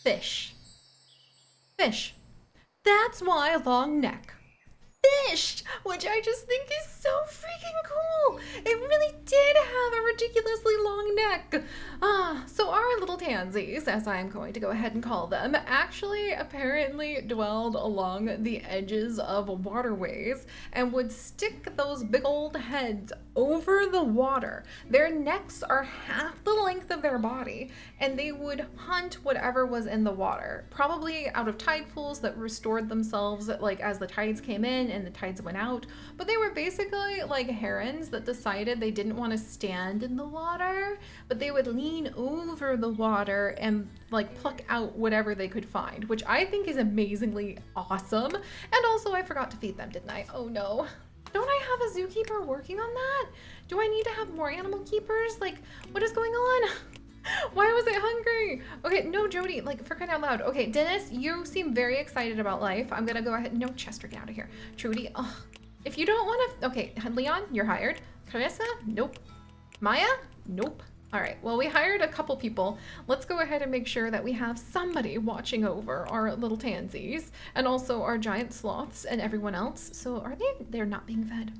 Fish. Fish. That's why long neck. Fish, which I just think is so freaking cool. It really did have a ridiculously long neck. So our little tansies, as I'm going to go ahead and call them, actually apparently dwelled along the edges of waterways and would stick those big old heads over the water. Their necks are half the length of their body, and they would hunt whatever was in the water, probably out of tide pools that restored themselves like as the tides came in and the tides went out. But they were basically like herons that decided they didn't want to stand in the water, but they would lean over the water and like pluck out whatever they could find, which I think is amazingly awesome. And also I forgot to feed them, didn't I? Oh no. Don't I have a zookeeper working on that? Do I need to have more animal keepers? Like, what is going on? Why was it hungry? Okay, no, Jody, like, for crying out loud. Okay, Dennis, you seem very excited about life. I'm gonna go ahead. No, Chester, get out of here. Trudy, ugh. If you don't want to, okay, Leon, you're hired. Carissa, nope. Maya, nope. All right, well, we hired a couple people. Let's go ahead and make sure that we have somebody watching over our little tansies and also our giant sloths and everyone else. So are they're not being fed?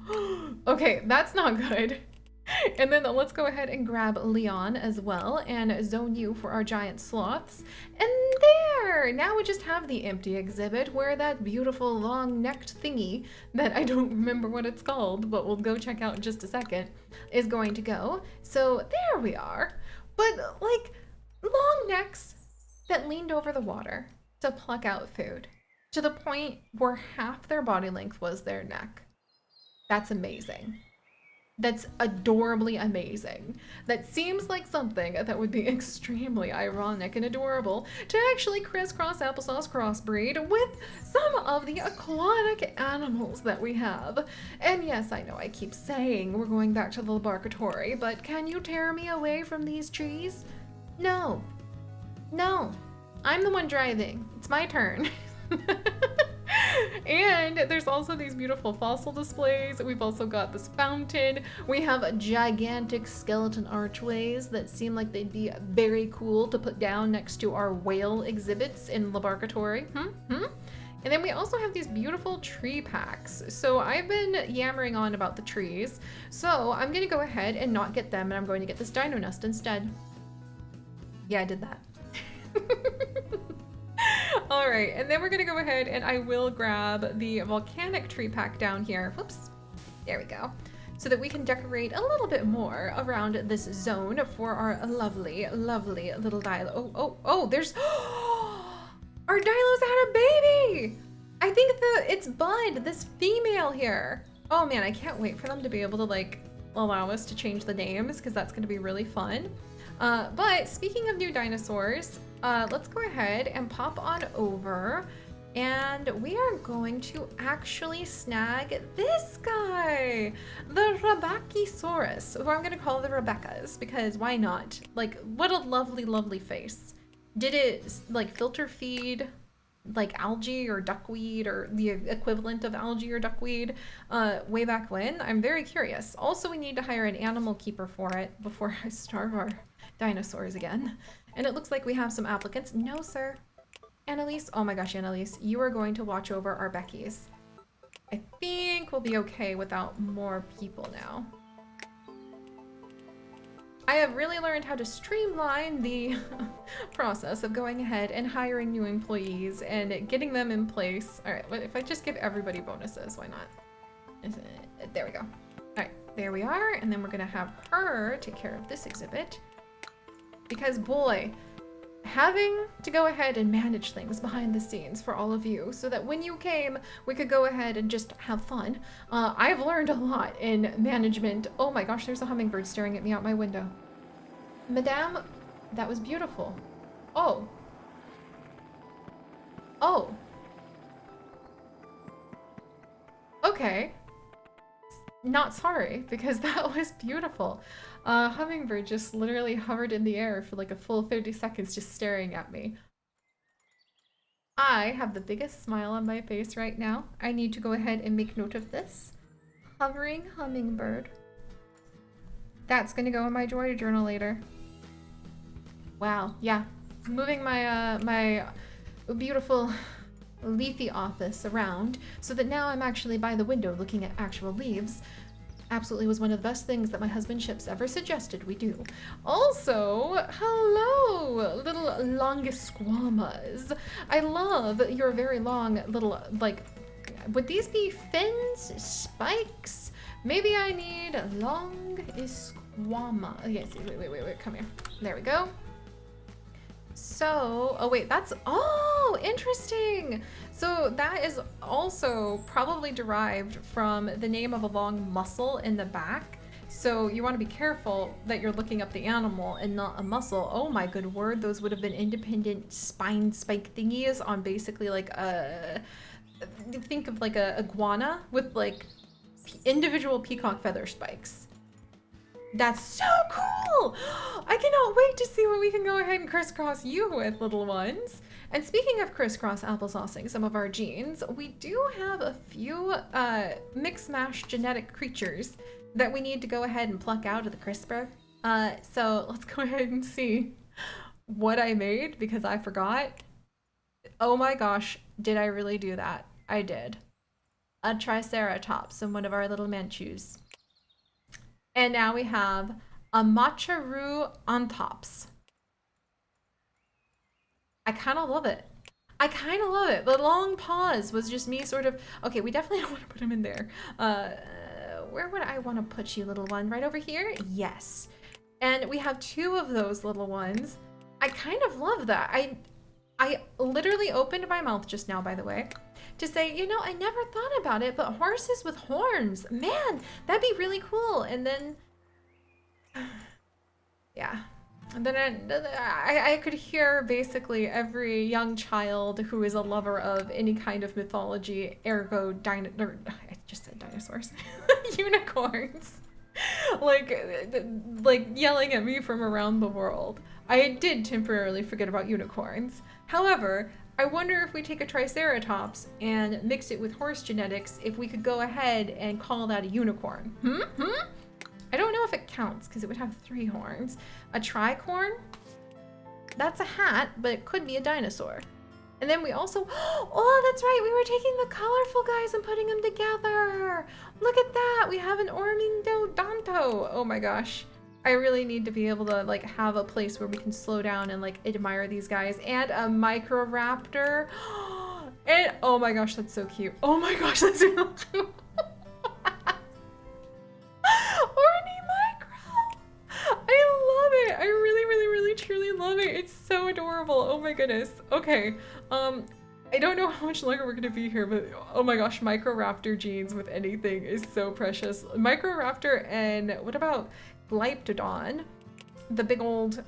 Okay, that's not good. And then let's go ahead and grab Leon as well and zone you for our giant sloths. And there! Now we just have the empty exhibit where that beautiful long-necked thingy that I don't remember what it's called, but we'll go check out in just a second, is going to go. So there we are. But like long necks that leaned over the water to pluck out food to the point where half their body length was their neck. That's amazing. That's adorably amazing. That seems like something that would be extremely ironic and adorable to actually crisscross applesauce crossbreed with some of the aquatic animals that we have. And yes, I know I keep saying we're going back to the laboratory, but can you tear me away from these trees? No. No. I'm the one driving. It's my turn. And there's also these beautiful fossil displays. We've also got this fountain. We have gigantic skeleton archways that seem like they'd be very cool to put down next to our whale exhibits in laboratory. And then we also have these beautiful tree packs. So I've been yammering on about the trees. So I'm gonna go ahead and not get them, and I'm going to get this dino nest instead. Yeah, I did that. All right, and then we're gonna go ahead and I will grab the volcanic tree pack down here. Whoops, there we go. So that we can decorate a little bit more around this zone for our lovely, lovely little dilo. Oh, there's, our dilos had a baby. I think it's Bud, this female here. Oh man, I can't wait for them to be able to like allow us to change the names because that's gonna be really fun. But speaking of new dinosaurs, let's go ahead and pop on over and we are going to actually snag this guy, the Rebachisaurus, who I'm going to call the Rebecca's because why not? Like, what a lovely, lovely face. Did it like filter feed like algae or duckweed or the equivalent of algae or duckweed way back when? I'm very curious. Also, we need to hire an animal keeper for it before I starve our dinosaurs again. And it looks like we have some applicants. No, sir. Annalise, oh my gosh, Annalise, you are going to watch over our Beckies. I think we'll be okay without more people now. I have really learned how to streamline the process of going ahead and hiring new employees and getting them in place. All right, if I just give everybody bonuses, why not? There we go. All right, there we are. And then we're gonna have her take care of this exhibit. Because boy, having to go ahead and manage things behind the scenes for all of you so that when you came, we could go ahead and just have fun. I've learned a lot in management. Oh my gosh, there's a hummingbird staring at me out my window. Madame, that was beautiful. Oh. Oh. Okay. Not sorry, because that was beautiful. Hummingbird just literally hovered in the air for like a full 30 seconds just staring at me. I have the biggest smile on my face right now. I need to go ahead and make note of this. Hovering hummingbird. That's gonna go in my joy journal later. Wow, yeah. moving my my beautiful leafy office around so that now I'm actually by the window looking at actual leaves. Absolutely was one of the best things that my husband Chips ever suggested we do. Also, hello, little longisquamas. I love your very long little, like, would these be fins, spikes? Maybe I need a longisquama. Yes, wait, come here. There we go. So, oh wait, that's, oh, interesting. So that is also probably derived from the name of a long muscle in the back. So you want to be careful that you're looking up the animal and not a muscle. Oh my good word, those would have been independent spine spike thingies on basically like a, think of like a iguana with like individual peacock feather spikes. That's so cool! I cannot wait to see what we can go ahead and crisscross you with, little ones. And speaking of crisscross applesaucing some of our genes, we do have a few mix-mash genetic creatures that we need to go ahead and pluck out of the CRISPR. So let's go ahead and see what I made because I forgot. Oh my gosh, did I really do that? I did. A triceratops in one of our little manchus. And now we have a Macharu ontops. I kind of love it. I kind of love it. The long pause was just me sort of, okay, we definitely don't want to put him in there. Where would I want to put you, little one? Right over here? Yes. And we have two of those little ones. I kind of love that. I literally opened my mouth just now, by the way, to say, you know, I never thought about it, but horses with horns, man, that'd be really cool. And then, yeah. And then I could hear basically every young child who is a lover of any kind of mythology, ergo, I just said dinosaurs, unicorns, like yelling at me from around the world. I did temporarily forget about unicorns. However, I wonder if we take a triceratops and mix it with horse genetics, if we could go ahead and call that a unicorn. I don't know if it counts because it would have 3 horns. A tricorn? That's a hat, but it could be a dinosaur. And then we also, oh, that's right, we were taking the colorful guys and putting them together. Look at that, we have an ornithodonto. Oh my gosh. I really need to be able to like have a place where we can slow down and like admire these guys. And a microraptor. And oh my gosh, that's so cute. Oh my gosh, that's so cute. I love it. I really truly love it. It's so adorable. Oh my goodness. Okay. I don't know how much longer we're gonna be here, but oh my gosh, microraptor genes with anything is so precious. Microraptor and what about Glyptodon? The big old,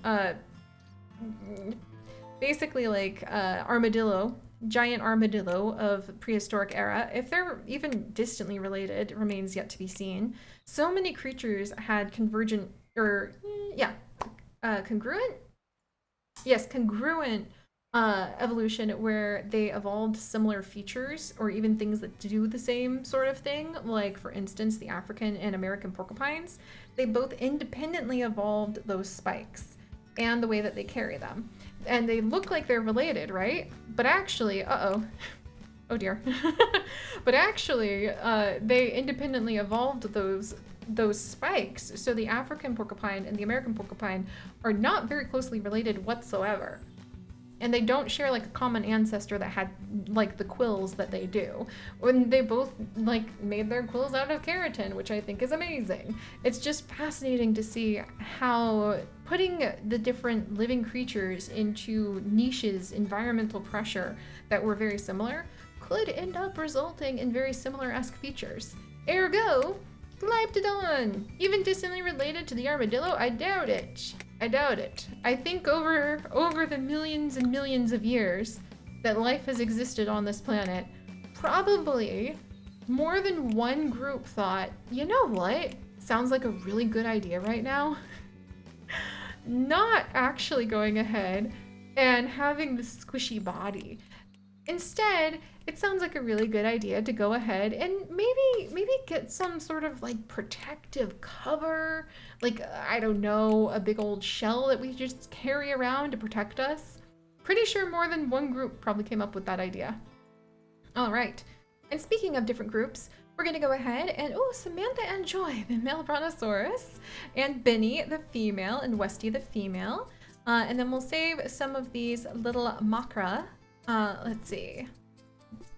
basically like armadillo, giant armadillo of prehistoric era. If they're even distantly related remains yet to be seen. So many creatures had convergent, or yeah, congruent? Yes, congruent evolution where they evolved similar features or even things that do the same sort of thing. Like for instance, the African and American porcupines, they both independently evolved those spikes and the way that they carry them. And they look like they're related, right? But actually, oh dear. But actually, they independently evolved those spikes. So the African porcupine and the American porcupine are not very closely related whatsoever. And they don't share like a common ancestor that had like the quills that they do. When they both like made their quills out of keratin, which I think is amazing. It's just fascinating to see how putting the different living creatures into niches, environmental pressure that were very similar could end up resulting in very similar-esque features. Ergo, Glyptodon! Even distantly related to the armadillo? I doubt it. I doubt it. I think over the millions and millions of years that life has existed on this planet, probably more than one group thought, you know what? Sounds like a really good idea right now. Not actually going ahead and having this squishy body. Instead, it sounds like a really good idea to go ahead and maybe get some sort of like protective cover, like, I don't know, a big old shell that we just carry around to protect us. Pretty sure more than one group probably came up with that idea. All right. And speaking of different groups, we're gonna go ahead and, oh, Samantha and Joy, the male brontosaurus, and Benny, the female, and Westy, the female. And then we'll save some of these little macra. Let's see.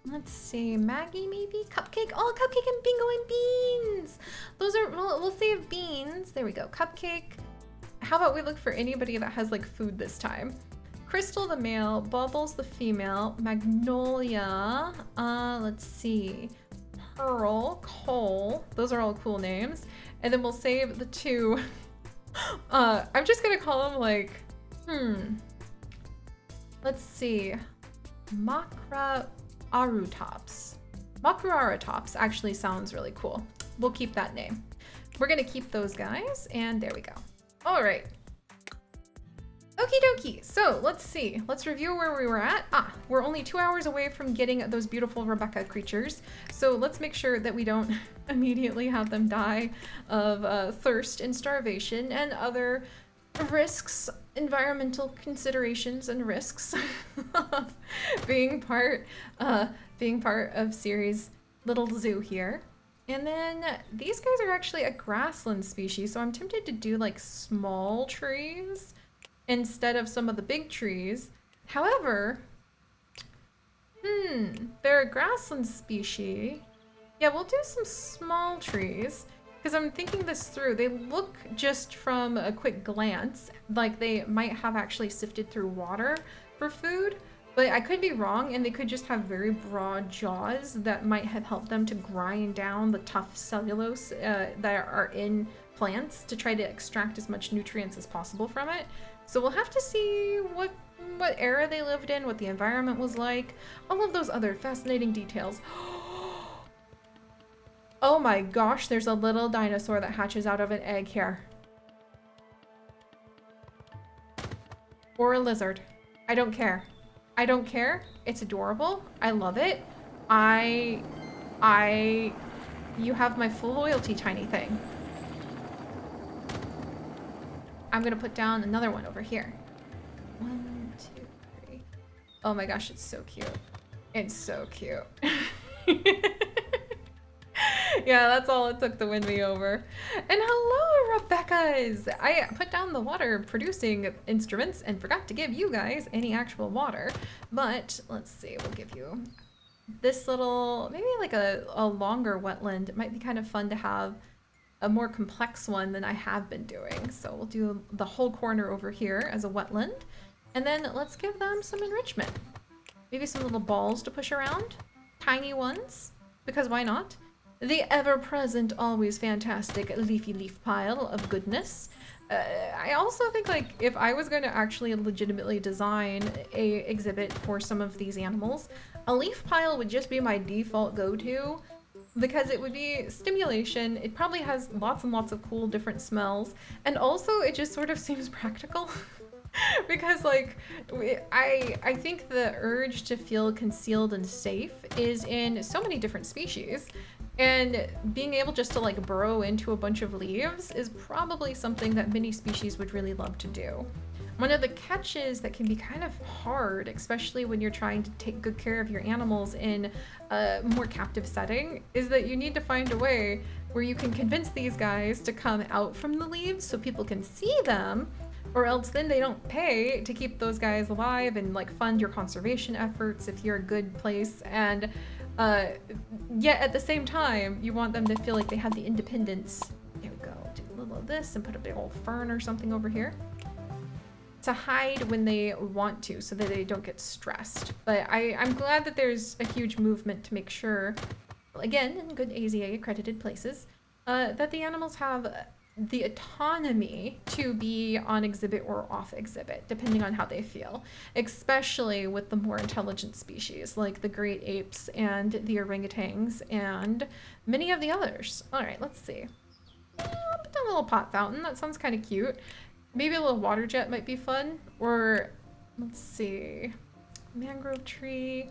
Let's see, Maggie maybe? Cupcake? Oh, Cupcake and Bingo and Beans! Those are, we'll save Beans. There we go, Cupcake. How about we look for anybody that has like food this time? Crystal the male, Bubbles the female, Magnolia, let's see, Pearl, Cole, those are all cool names. And then we'll save the two, I'm just gonna call them like, let's see, Macra-Arutops. Macra-Arutops actually sounds really cool. We'll keep that name. We're gonna keep those guys, and there we go. All right. Okie dokie, so let's see. Let's review where we were at. We're only 2 hours away from getting those beautiful Rebecca creatures. So let's make sure that we don't immediately have them die of thirst and starvation and other risks, environmental considerations and risks of being part of Seri's little zoo here. And then these guys are actually a grassland species, so I'm tempted to do like small trees instead of some of the big trees. However, they're a grassland species. Yeah, we'll do some small trees because I'm thinking this through. They look just from a quick glance like they might have actually sifted through water for food, but I could be wrong, and they could just have very broad jaws that might have helped them to grind down the tough cellulose that are in plants to try to extract as much nutrients as possible from it. So we'll have to see what era they lived in, what the environment was like, all of those other fascinating details. Oh my gosh, there's a little dinosaur that hatches out of an egg here. Or a lizard. I don't care. I don't care. It's adorable. I love it. You have my full loyalty, tiny thing. I'm gonna put down another one over here. 1, 2, 3. Oh my gosh, it's so cute. It's so cute. Yeah, that's all it took to win me over. And hello, Rebecca's! I put down the water producing instruments and forgot to give you guys any actual water. But let's see, we'll give you this little, maybe like a longer wetland. It might be kind of fun to have a more complex one than I have been doing. So we'll do the whole corner over here as a wetland. And then let's give them some enrichment. Maybe some little balls to push around. Tiny ones, because why not? The ever-present, always fantastic leafy leaf pile of goodness. I also think, like, if I was going to actually legitimately design a exhibit for some of these animals, a leaf pile would just be my default go-to, because it would be stimulation. It probably has lots and lots of cool different smells, and also it just sort of seems practical. Because like I think the urge to feel concealed and safe is in so many different species, and being able just to like burrow into a bunch of leaves is probably something that many species would really love to do. One of the catches that can be kind of hard, especially when you're trying to take good care of your animals in a more captive setting, is that you need to find a way where you can convince these guys to come out from the leaves so people can see them, or else then they don't pay to keep those guys alive and like fund your conservation efforts if you're a good place. And yet at the same time, you want them to feel like they have the independence. There we go, do a little of this and put a big old fern or something over here to hide when they want to so that they don't get stressed. But I'm glad that there's a huge movement to make sure, again, in good AZA accredited places, that the animals have the autonomy to be on exhibit or off exhibit, depending on how they feel, especially with the more intelligent species like the great apes and the orangutans and many of the others. All right, let's see. I'll put down a little pot fountain. That sounds kind of cute. Maybe a little water jet might be fun. Or let's see, mangrove tree.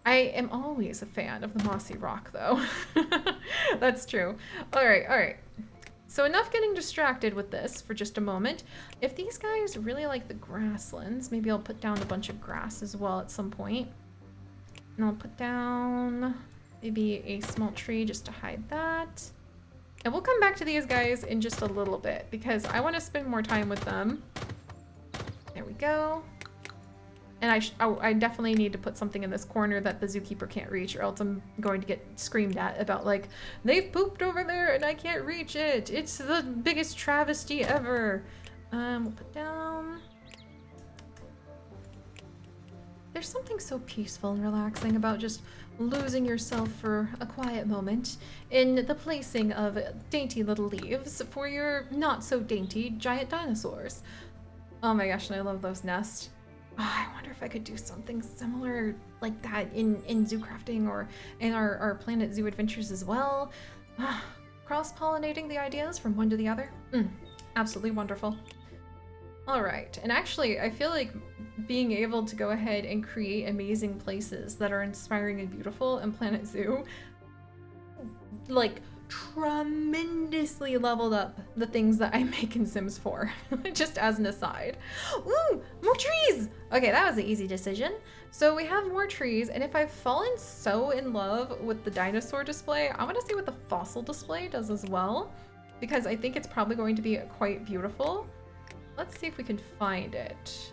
I am always a fan of the mossy rock though. That's true. All right, all right. So enough getting distracted with this for just a moment. If these guys really like the grasslands, maybe I'll put down a bunch of grass as well at some point. And I'll put down maybe a small tree just to hide that. And we'll come back to these guys in just a little bit because I want to spend more time with them. There we go. And I definitely need to put something in this corner that the zookeeper can't reach, or else I'm going to get screamed at about like, they've pooped over there and I can't reach it. It's the biggest travesty ever. We'll put down. There's something so peaceful and relaxing about just losing yourself for a quiet moment in the placing of dainty little leaves for your not so dainty giant dinosaurs. Oh my gosh, and I love those nests. Oh, I wonder if I could do something similar like that in zoo crafting or in our Planet Zoo adventures as well. Cross-pollinating the ideas from one to the other. Absolutely wonderful. All right, and actually I feel like being able to go ahead and create amazing places that are inspiring and beautiful in Planet Zoo, like tremendously leveled up the things that I make in Sims 4, just as an aside. Ooh, more trees! Okay, that was an easy decision. So we have more trees, and if I've fallen so in love with the dinosaur display, I want to see what the fossil display does as well, because I think it's probably going to be quite beautiful. Let's see if we can find it.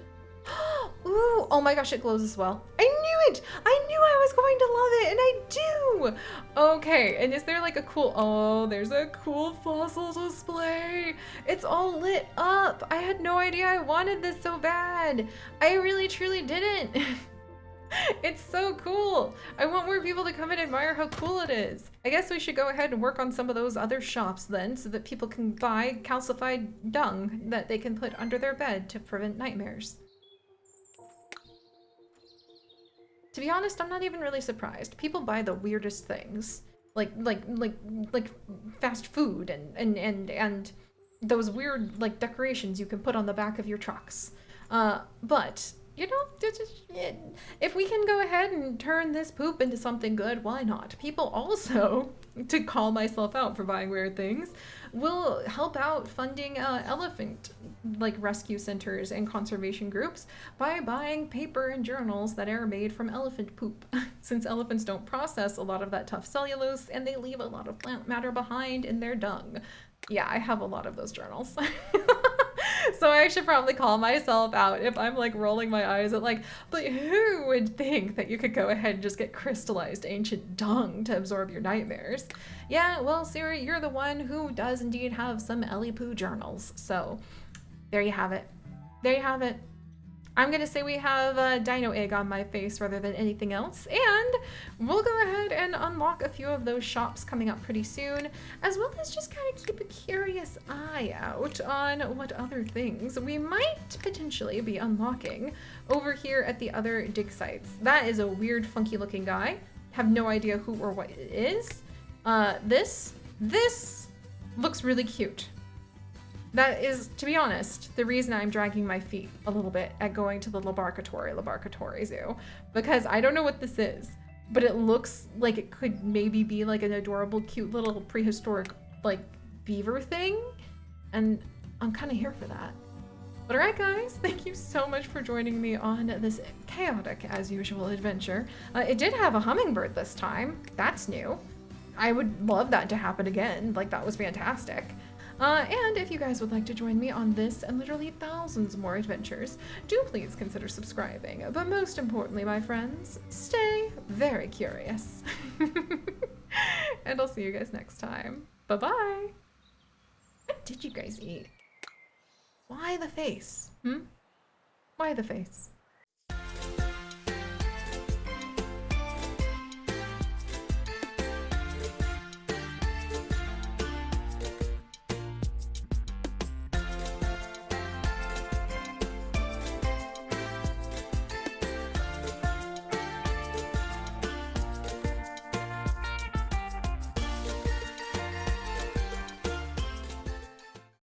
Ooh, oh my gosh, it glows as well. I knew it! I knew I was going to love it, and I do! Okay, and is there like a cool, oh, there's a cool fossil display. It's all lit up. I had no idea I wanted this so bad. I really truly didn't. It's so cool. I want more people to come and admire how cool it is. I guess we should go ahead and work on some of those other shops then, so that people can buy calcified dung that they can put under their bed to prevent nightmares. To be honest, I'm not even really surprised. People buy the weirdest things, like fast food and those weird like decorations you can put on the back of your trucks. But you know, if we can go ahead and turn this poop into something good, why not? People also, to call myself out for buying weird things, will help out funding elephant like rescue centers and conservation groups by buying paper and journals that are made from elephant poop, since elephants don't process a lot of that tough cellulose and they leave a lot of plant matter behind in their dung. Yeah, I have a lot of those journals. So I should probably call myself out if I'm like rolling my eyes at like, but who would think that you could go ahead and just get crystallized ancient dung to absorb your nightmares? Yeah, well, Seri, you're the one who does indeed have some Ellie Poo journals. So there you have it. There you have it. I'm gonna say we have a dino egg on my face rather than anything else, and we'll go ahead and unlock a few of those shops coming up pretty soon, as well as just kind of keep a curious eye out on what other things we might potentially be unlocking over here at the other dig sites. That is a weird, funky looking guy. Have no idea who or what it is. This looks really cute. That is, to be honest, the reason I'm dragging my feet a little bit at going to the Labarcatory Zoo, because I don't know what this is, but it looks like it could maybe be like an adorable, cute little prehistoric like beaver thing, and I'm kind of here for that. But alright guys, thank you so much for joining me on this chaotic, as usual, adventure. It did have a hummingbird this time. That's new. I would love that to happen again. Like, that was fantastic. And if you guys would like to join me on this and literally thousands more adventures, do please consider subscribing. But most importantly, my friends, stay very curious. And I'll see you guys next time. Bye-bye. What did you guys eat? Why the face? Why the face?